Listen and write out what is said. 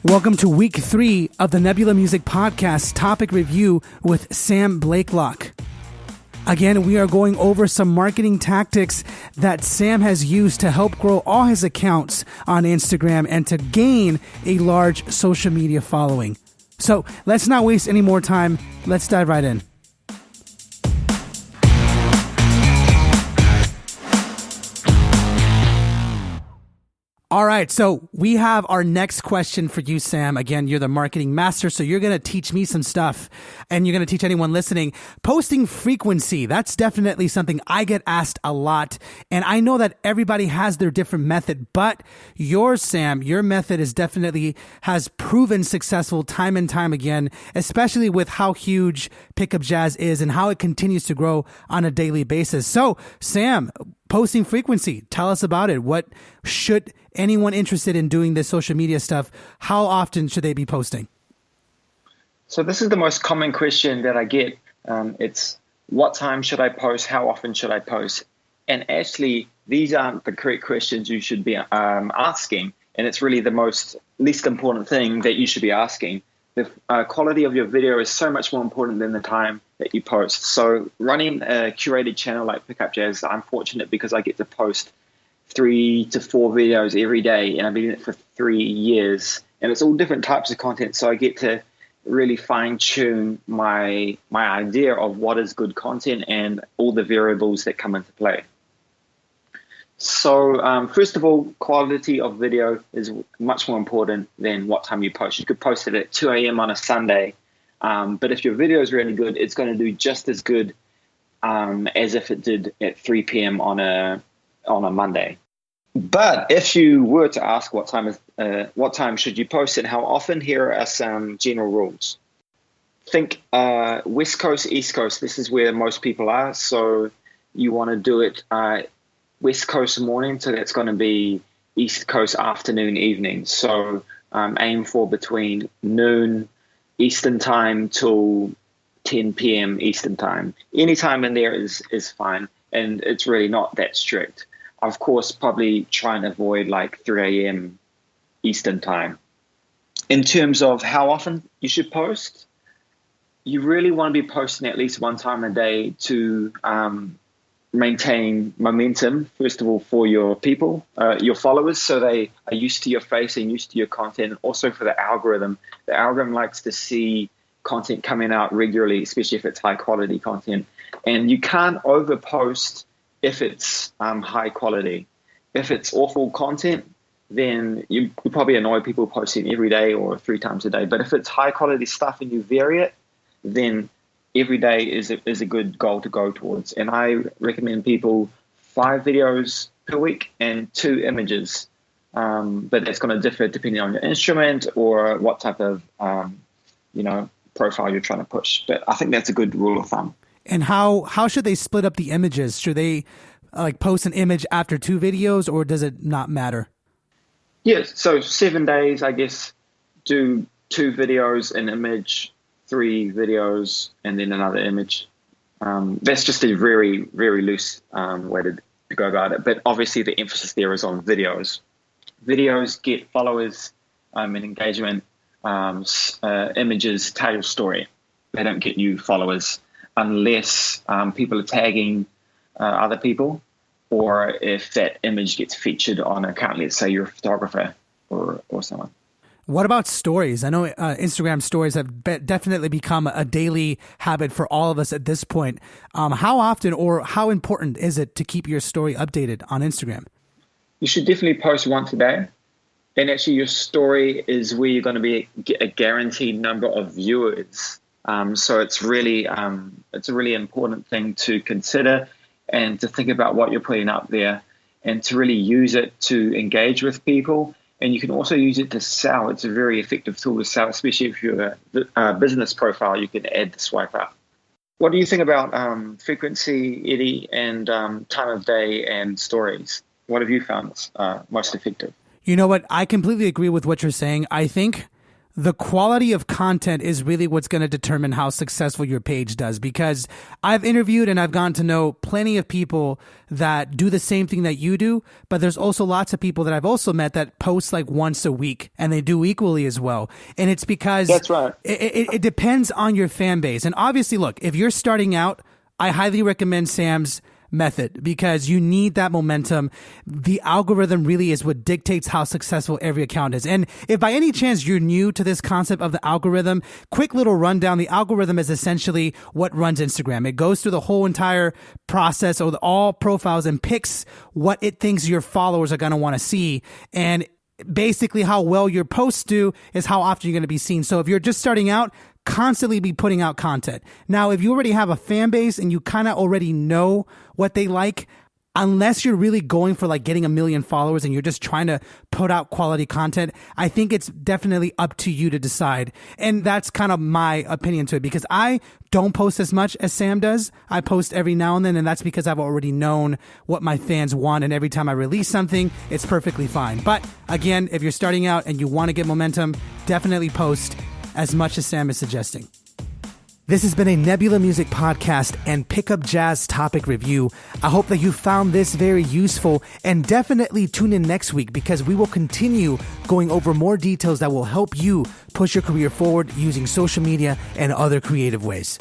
Welcome to week 3 of the Nebula Music Podcast topic review with Sam Blakelock. Again, we are going over some marketing tactics that Sam has used to help grow all his accounts on Instagram and to gain a large social media following. So let's not waste any more time. Let's dive right in. All right, so we have our next question for you, Sam. Again, you're the marketing master, so you're going to teach me some stuff, and you're going to teach anyone listening. Posting frequency, that's definitely something I get asked a lot, and I know that everybody has their different method, but yours, Sam, your method has proven successful time and time again, especially with how huge Pickup Jazz is and how it continues to grow on a daily basis. So, Sam, posting frequency, tell us about it. What should anyone interested in doing this social media stuff, how often should they be posting? So this is the most common question that I get. It's what time should I post? How often should I post? And actually, these aren't the correct questions you should be asking. And it's really the least important thing that you should be asking. The quality of your video is so much more important than the time that you post. So running a curated channel like Pickup Jazz, I'm fortunate because I get to post 3 to 4 videos every day, and I've been doing it for 3 years, and it's all different types of content. So I get to really fine tune my idea of what is good content and all the variables that come into play. So first of all, quality of video is much more important than what time you post. You could post it at 2 a.m. on a Sunday, but if your video is really good, it's going to do just as good as if it did at 3 p.m. on a Monday. But if you were to ask what time should you post and how often, here are some general rules. Think West Coast, East Coast. This is where most people are. So you want to do it West Coast morning, so that's going to be East Coast afternoon, evening. So aim for between noon Eastern time till 10 p.m. Eastern time. Any time in there is fine, and it's really not that strict. Of course, probably try and avoid like 3 a.m. Eastern time. In terms of how often you should post, you really want to be posting at least one time a day to maintain momentum, first of all, for your people, your followers, so they are used to your face and used to your content. Also for the algorithm. The algorithm likes to see content coming out regularly, especially if it's high quality content. And you can't overpost if it's high quality. If it's awful content, then you probably annoy people posting every day or 3 times a day. But if it's high quality stuff and you vary it, then every day is a good goal to go towards. And I recommend people 5 videos per week and 2 images. But it's going to differ depending on your instrument or what type of profile you're trying to push. But I think that's a good rule of thumb. And how should they split up the images? Should they post an image after 2 videos, or does it not matter? Yes. So 7 days, I guess, do 2 videos, an image, 3 videos, and then another image. That's just a very, very loose way to go about it. But obviously the emphasis there is on videos. Videos get followers and engagement. Images tell your story. They don't get you followers unless people are tagging other people, or if that image gets featured on an account, let's say you're a photographer or someone. What about stories? I know Instagram stories have definitely become a daily habit for all of us at this point. How often or how important is it to keep your story updated on Instagram? You should definitely post once a day. And actually your story is where you're going to get a guaranteed number of viewers. So it's a really important thing to consider and to think about what you're putting up there and to really use it to engage with people. And you can also use it to sell. It's a very effective tool to sell, especially if you're a business profile. You can add the swipe up. What do you think about frequency, Eddie, and time of day and stories? What have you found most effective? You know what? I completely agree with what you're saying. I think the quality of content is really what's going to determine how successful your page does, because I've interviewed and I've gotten to know plenty of people that do the same thing that you do, but there's also lots of people that I've also met that post like once a week and they do equally as well. And it's because that's right. It depends on your fan base. And obviously, look, if you're starting out, I highly recommend Sam's method because you need that momentum. The algorithm really is what dictates how successful every account is. And if by any chance you're new to this concept of the algorithm, quick little rundown. The algorithm is essentially what runs Instagram. It goes through the whole entire process or all profiles and picks what it thinks your followers are going to want to see. And basically how well your posts do is how often you're going to be seen. So if you're just starting out, constantly be putting out content. Now, if you already have a fan base and you kind of already know what they like, unless you're really going for like getting 1 million followers and you're just trying to put out quality content, I think it's definitely up to you to decide. And that's kind of my opinion to it, because I don't post as much as Sam does. I post every now and then, and that's because I've already known what my fans want. And every time I release something, it's perfectly fine. But again, if you're starting out and you want to get momentum, definitely post as much as Sam is suggesting. This has been a Nebula Music Podcast and Pickup Jazz topic review. I hope that you found this very useful, and definitely tune in next week because we will continue going over more details that will help you push your career forward using social media and other creative ways.